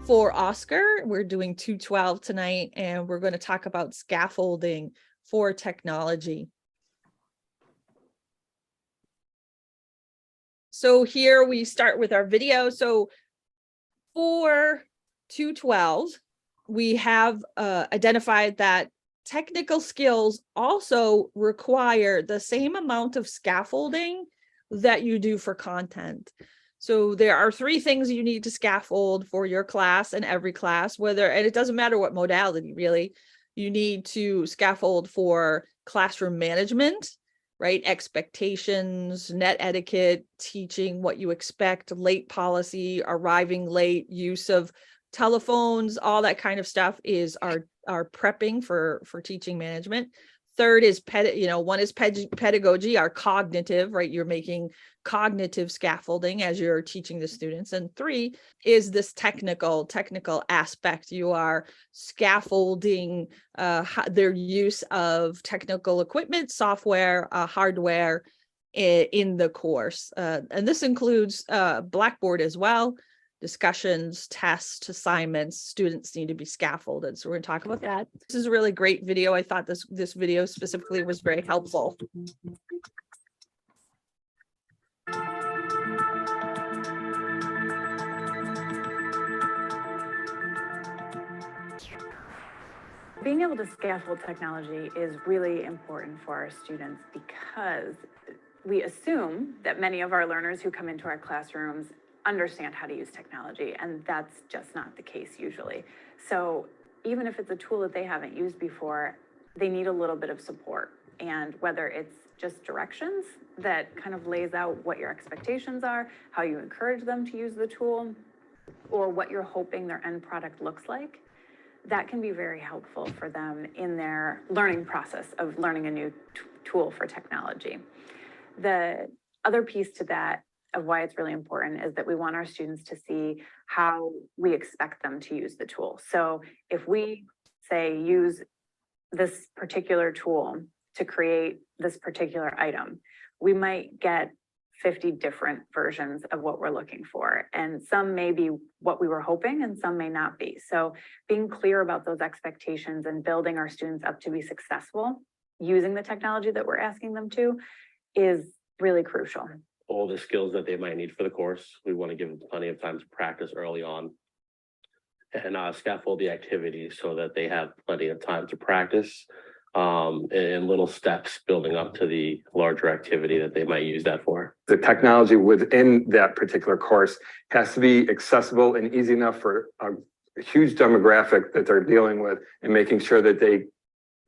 For Oscar, we're doing 212 tonight, and we're going to talk about scaffolding for technology. So here we start with our video. So for 212, we have identified that technical skills also require the same amount of scaffolding that you do for content. So there are 3 things you need to scaffold for your class and every class, and it doesn't matter what modality really. You need to scaffold for classroom management, right? Expectations, net etiquette, teaching what you expect, late policy, arriving late, use of telephones, all that kind of stuff is our prepping for teaching management. Third is one is pedagogy, our cognitive, right? You're making cognitive scaffolding as you're teaching the students. And 3 is this technical aspect. You are scaffolding their use of technical equipment, software, hardware in the course. And this includes Blackboard as well. Discussions, tests, assignments, students need to be scaffolded. So we're going to talk about that. This is a really great video. I thought this video specifically was very helpful. Being able to scaffold technology is really important for our students because we assume that many of our learners who come into our classrooms understand how to use technology, and that's just not the case usually. So even if it's a tool that they haven't used before, they need a little bit of support. And whether it's just directions that kind of lays out what your expectations are, how you encourage them to use the tool, or what you're hoping their end product looks like, that can be very helpful for them in their learning process of learning a new tool for technology. The other piece to that of why it's really important is that we want our students to see how we expect them to use the tool. So if we say use this particular tool to create this particular item, we might get 50 different versions of what we're looking for. And some may be what we were hoping and some may not be. So being clear about those expectations and building our students up to be successful using the technology that we're asking them to is really crucial. All the skills that they might need for the course, we want to give them plenty of time to practice early on and scaffold the activity so that they have plenty of time to practice in little steps building up to the larger activity that they might use that for. The technology within that particular course has to be accessible and easy enough for a huge demographic that they're dealing with, and making sure that they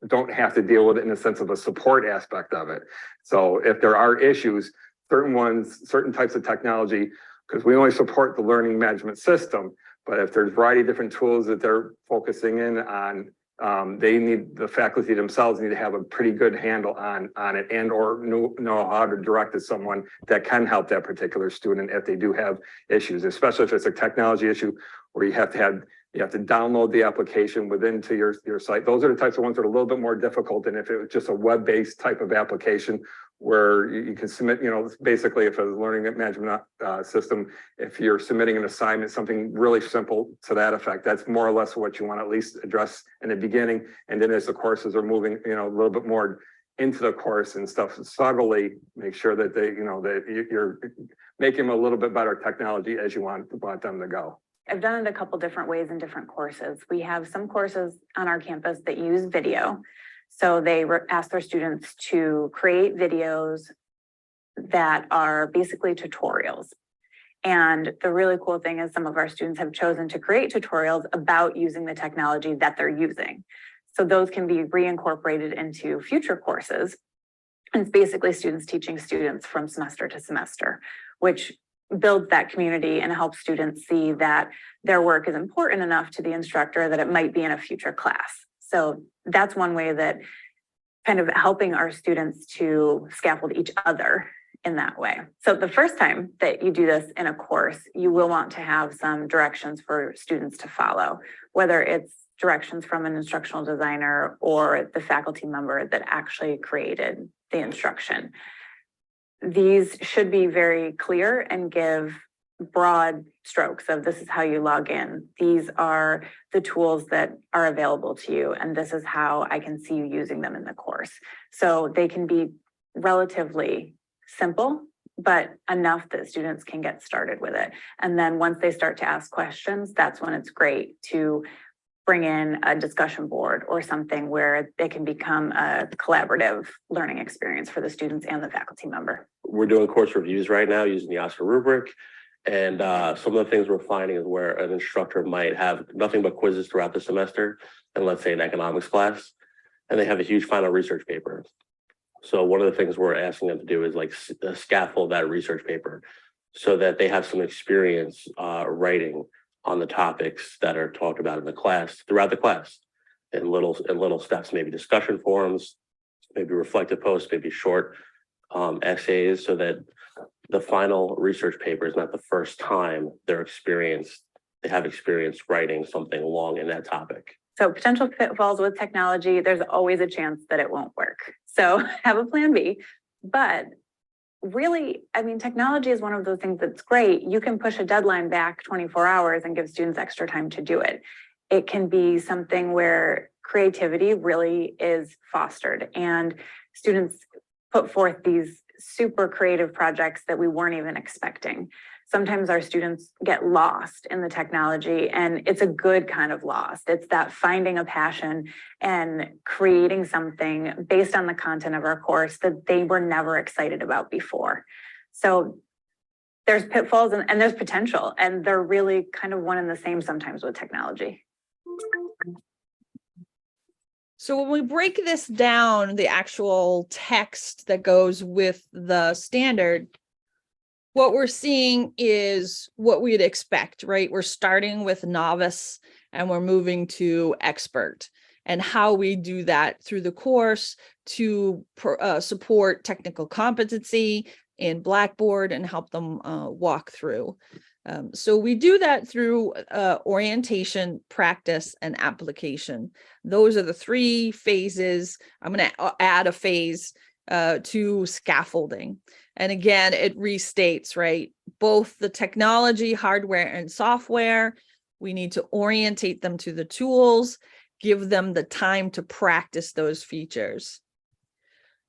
don't have to deal with it in a sense of a support aspect of it. So if there are issues, certain types of technology, because we only support the learning management system, but if there's a variety of different tools that they're focusing in on, the faculty themselves need to have a pretty good handle on it, and or know how to direct to someone that can help that particular student if they do have issues, especially if it's a technology issue where you have to download the application to your site. Those are the types of ones that are a little bit more difficult than if it was just a web-based type of application where you can submit, basically if a learning management system, if you're submitting an assignment, something really simple to that effect, that's more or less what you want to at least address in the beginning. And then as the courses are moving, a little bit more into the course and stuff, subtly make sure that that you're making them a little bit better technology as you want them to go. I've done it a couple different ways in different courses. We have some courses on our campus that use video. So they ask their students to create videos that are basically tutorials. And the really cool thing is some of our students have chosen to create tutorials about using the technology that they're using. So those can be reincorporated into future courses. And it's basically students teaching students from semester to semester, which builds that community and helps students see that their work is important enough to the instructor that it might be in a future class. So that's one way that kind of helping our students to scaffold each other in that way. So the first time that you do this in a course, you will want to have some directions for students to follow, whether it's directions from an instructional designer or the faculty member that actually created the instruction. These should be very clear and give broad strokes of this is how you log in. These are the tools that are available to you, and this is how I can see you using them in the course. So they can be relatively simple, but enough that students can get started with it. And then once they start to ask questions, that's when it's great to bring in a discussion board or something where they can become a collaborative learning experience for the students and the faculty member. We're doing course reviews right now using the OSCQR rubric. And some of the things we're finding is where an instructor might have nothing but quizzes throughout the semester, and let's say an economics class, and they have a huge final research paper. So one of the things we're asking them to do is like scaffold that research paper so that they have some experience writing on the topics that are talked about in the class, throughout the class, in little steps, maybe discussion forums, maybe reflective posts, maybe short essays, so that the final research paper is not the first time they have experience writing something long in that topic. So potential pitfalls with technology, there's always a chance that it won't work. So have a plan B. But really, I mean, technology is one of those things that's great. You can push a deadline back 24 hours and give students extra time to do it. It can be something where creativity really is fostered and students put forth these super creative projects that we weren't even expecting. Sometimes our students get lost in the technology, and it's a good kind of lost. It's that finding a passion and creating something based on the content of our course that they were never excited about before. So there's pitfalls and there's potential, and they're really kind of one and the same sometimes with technology. So when we break this down, the actual text that goes with the standard, what we're seeing is what we'd expect, right? We're starting with novice and we're moving to expert, and how we do that through the course to support technical competency in Blackboard and help them walk through. So we do that through orientation, practice, and application. Those are the three phases. I'm going to add a phase to scaffolding. And again, it restates, right? Both the technology, hardware, and software, we need to orientate them to the tools, give them the time to practice those features.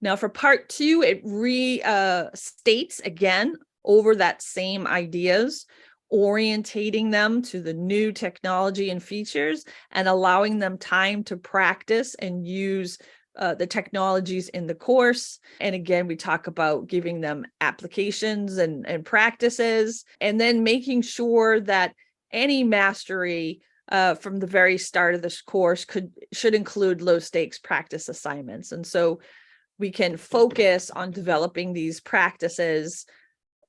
Now for part two, it restates again over that same ideas, orientating them to the new technology and features and allowing them time to practice and use the technologies in the course. And again, we talk about giving them applications and practices, and then making sure that any mastery from the very start of this course should include low stakes practice assignments. And so we can focus on developing these practices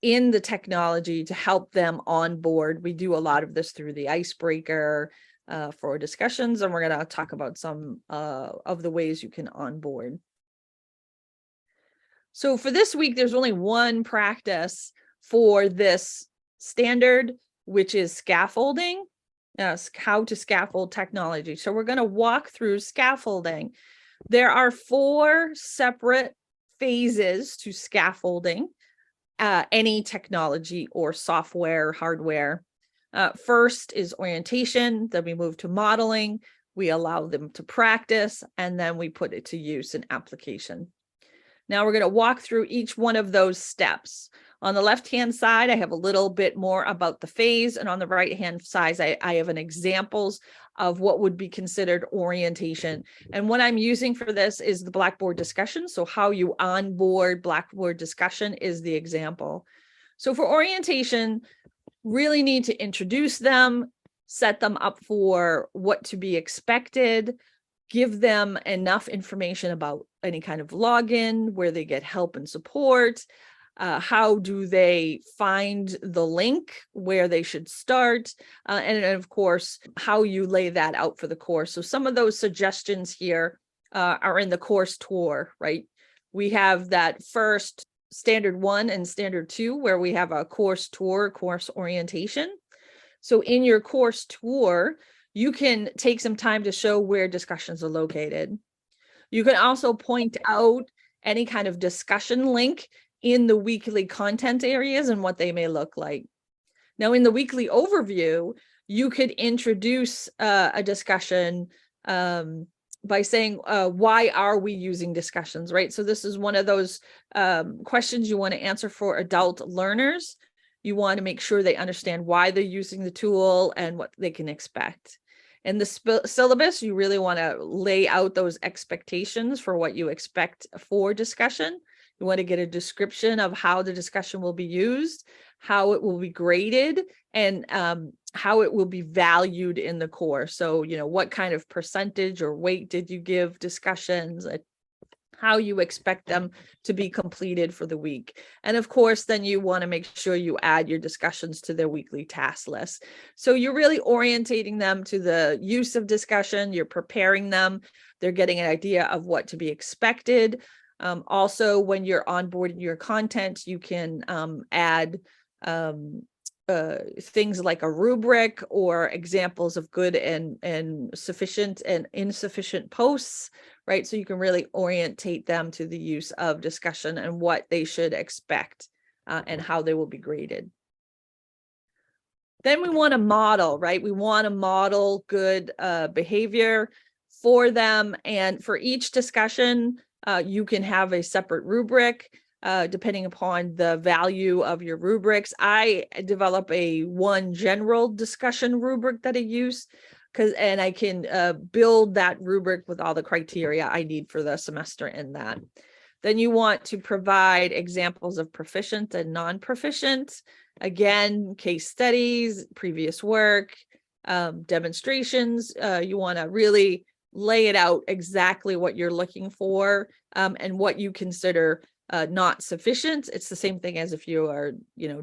in the technology to help them on board. We do a lot of this through the icebreaker for discussions, and we're going to talk about some of the ways you can onboard. So for this week, there's only one practice for this standard, which is scaffolding, how to scaffold technology. So we're going to walk through scaffolding. There are 4 separate phases to scaffolding any technology or software, hardware. First is orientation, then we move to modeling, we allow them to practice, and then we put it to use in application. Now we're going to walk through each one of those steps. On the left-hand side, I have a little bit more about the phase, and on the right-hand side, I have an examples of what would be considered orientation. And what I'm using for this is the Blackboard discussion. So how you onboard Blackboard discussion is the example. So for orientation, really need to introduce them, set them up for what to be expected, give them enough information about any kind of login, where they get help and support, how do they find the link where they should start, and of course, how you lay that out for the course. So some of those suggestions here are in the course tour, right? We have that first standard 1 and standard 2, where we have a course tour, course orientation. So in your course tour, you can take some time to show where discussions are located. You can also point out any kind of discussion link in the weekly content areas and what they may look like. Now, in the weekly overview, you could introduce a discussion by saying, why are we using discussions, right? So this is one of those questions you want to answer for adult learners. You want to make sure they understand why they're using the tool and what they can expect. In the syllabus, you really want to lay out those expectations for what you expect for discussion. You want to get a description of how the discussion will be used, how it will be graded, and how it will be valued in the course. So, what kind of percentage or weight did you give discussions, how you expect them to be completed for the week. And of course, then you want to make sure you add your discussions to their weekly task list. So you're really orientating them to the use of discussion, you're preparing them, they're getting an idea of what to be expected. Also, when you're onboarding your content, you can add things like a rubric or examples of good and sufficient and insufficient posts, right? So you can really orientate them to the use of discussion and what they should expect and how they will be graded. Then we want to model, right? We want to model good behavior for them. And for each discussion, you can have a separate rubric. Depending upon the value of your rubrics. I develop one general discussion rubric that I use and I can build that rubric with all the criteria I need for the semester in that. Then you want to provide examples of proficient and non-proficient. Again, case studies, previous work, demonstrations. You want to really lay it out exactly what you're looking for and what you consider not sufficient. It's the same thing as if you are,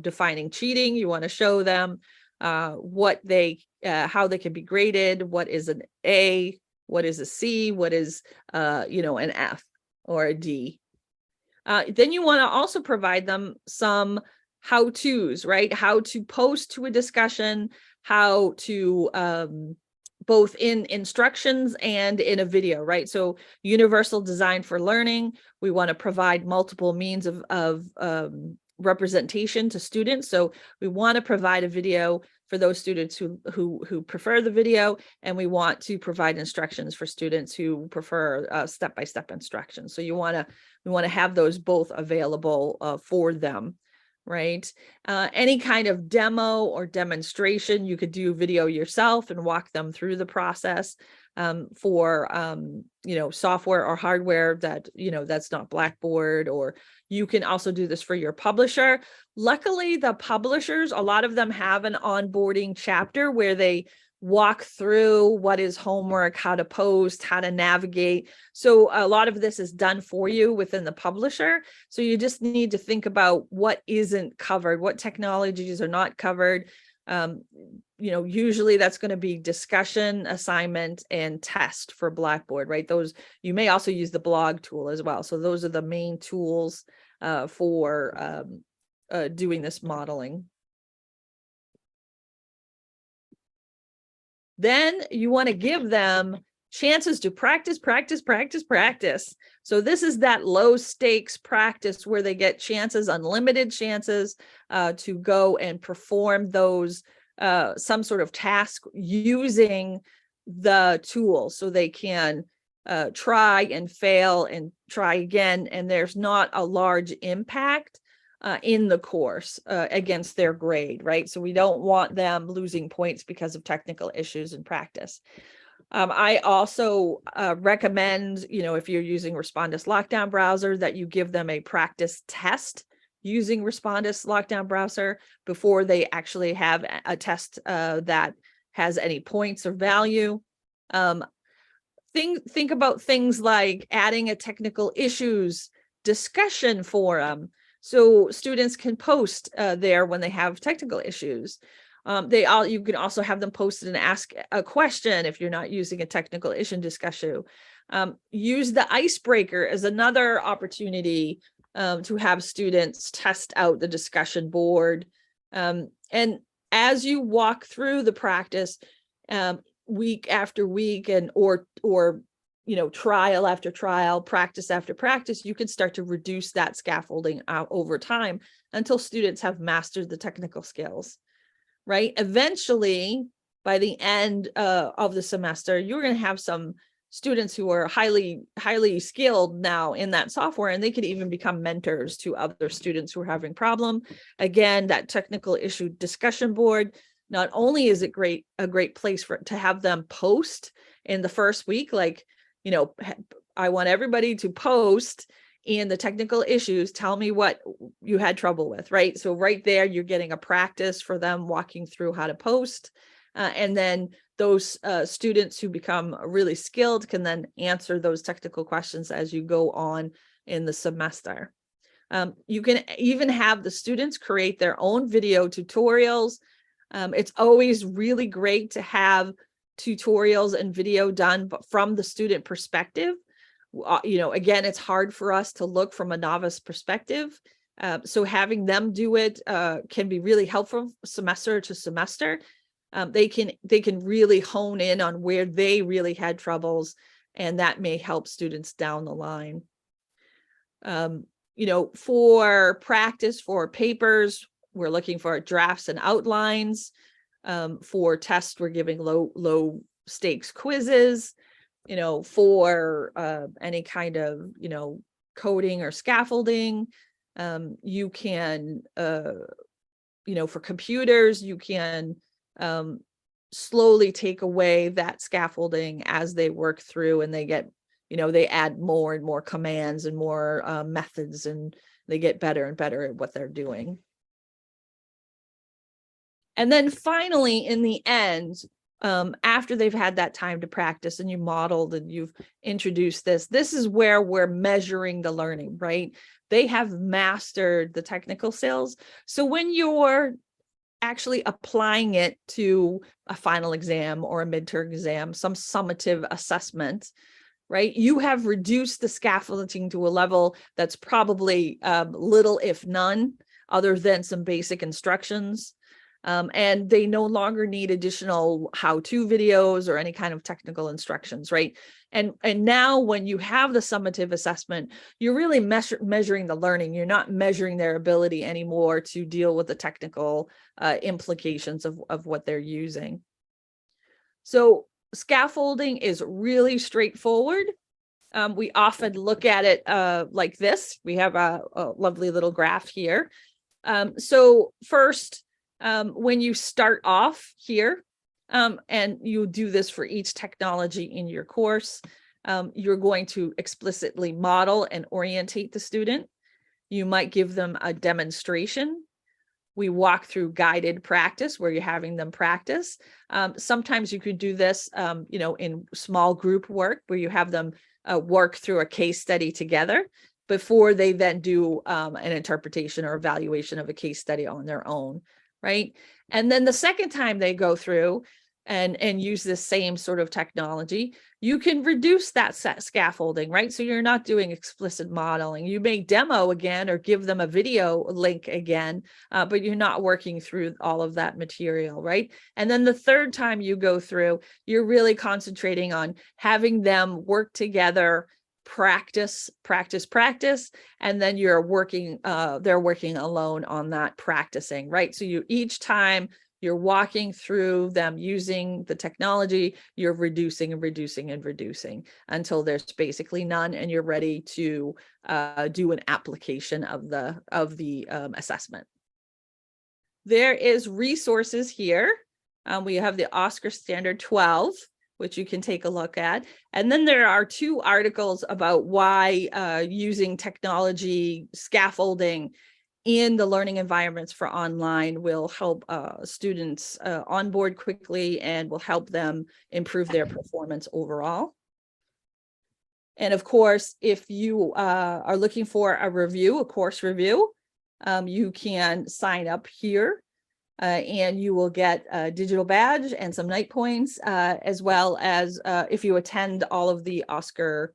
defining cheating. You want to show them how they can be graded. What is an A? What is a C? What is, an F or a D? Then you want to also provide them some how-tos, right? How to post to a discussion, how to both in instructions and in a video, right? So universal design for learning, we want to provide multiple means of representation to students. So we want to provide a video for those students who prefer the video, and we want to provide instructions for students who prefer step-by-step instructions. So we want to have those both available for them. Right? Any kind of demo or demonstration, you could do video yourself and walk them through the process for, software or hardware that, that's not Blackboard, or you can also do this for your publisher. Luckily, the publishers, a lot of them have an onboarding chapter where they walk through what is homework, how to post, how to navigate. So a lot of this is done for you within the publisher. So you just need to think about what isn't covered, what technologies are not covered. Usually that's going to be discussion, assignment, and test for Blackboard, right? Those, you may also use the blog tool as well. So those are the main tools for doing this modeling. Then you want to give them chances to practice. So this is that low stakes practice where they get chances, unlimited chances to go and perform those, some sort of task using the tool, so they can try and fail and try again. And there's not a large impact in the course against their grade, right? So we don't want them losing points because of technical issues in practice. I also recommend, if you're using Respondus Lockdown Browser, that you give them a practice test using Respondus Lockdown Browser before they actually have a test that has any points or value. Think about things like adding a technical issues discussion forum, so students can post there when they have technical issues. You can also have them post and ask a question if you're not using a technical issue discussion. Use the icebreaker as another opportunity to have students test out the discussion board. And as you walk through the practice, week after week and or trial after trial, practice after practice, you can start to reduce that scaffolding out over time until students have mastered the technical skills. right? Eventually, by the end of the semester, you're going to have some students who are highly skilled now in that software, and they could even become mentors to other students who are having problem. Again, that technical issue discussion board, not only is it a great place to have them post in the first week, like, you know, I want everybody to post in the technical issues, tell me what you had trouble with, right? So right there, you're getting a practice for them walking through how to post. And then those students who become really skilled can then answer those technical questions as you go on in the semester. You can even have the students create their own video tutorials. It's always really great to have tutorials and video done from the student perspective. You know, again, it's hard for us to look from a novice perspective. So having them do it can be really helpful semester to semester. They can really hone in on where they really had troubles, and that may help students down the line. You know, for practice for papers, we're looking for drafts and outlines. For tests, we're giving low stakes quizzes. You know, for any kind of, you know, coding or scaffolding, you can, you know, for computers, you can slowly take away that scaffolding as they work through, and they get, you know, they add more and more commands and more methods, and they get better and better at what they're doing. And then finally, in the end, after they've had that time to practice and you modeled and you've introduced this is where we're measuring the learning, right? They have mastered the technical skills. So when you're actually applying it to a final exam or a midterm exam, some summative assessment, right? You have reduced the scaffolding to a level that's probably little, if none, other than some basic instructions. And they no longer need additional how-to videos or any kind of technical instructions, right? And now when you have the summative assessment, you're really measuring the learning. You're not measuring their ability anymore to deal with the technical implications of what they're using. So scaffolding is really straightforward. We often look at it like this. We have a lovely little graph here. So first, when you start off here, and you do this for each technology in your course, you're going to explicitly model and orientate the student. You might give them a demonstration. We walk through guided practice where you're having them practice. Sometimes you could do this, you know, in small group work where you have them work through a case study together before they then do an interpretation or evaluation of a case study on their own. Right. And then the second time they go through and use this same sort of technology, you can reduce that scaffolding, right? So you're not doing explicit modeling. You may demo again or give them a video link again, but you're not working through all of that material, right? And then the third time you go through, you're really concentrating on having them work together, practice, and then you're working, they're working alone on that practicing, right? So you each time you're walking through them using the technology, you're reducing until there's basically none, and you're ready to do an application of the assessment. There is resources here. We have the OSCQR Standard 12, which you can take a look at. And then there are 2 articles about why using technology scaffolding in the learning environments for online will help students onboard quickly and will help them improve their performance overall. And of course, if you are looking for a review, a course review, you can sign up here. And you will get a digital badge and some night points, as well as if you attend all of the OSCQR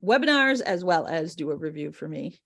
webinars, as well as do a review for me.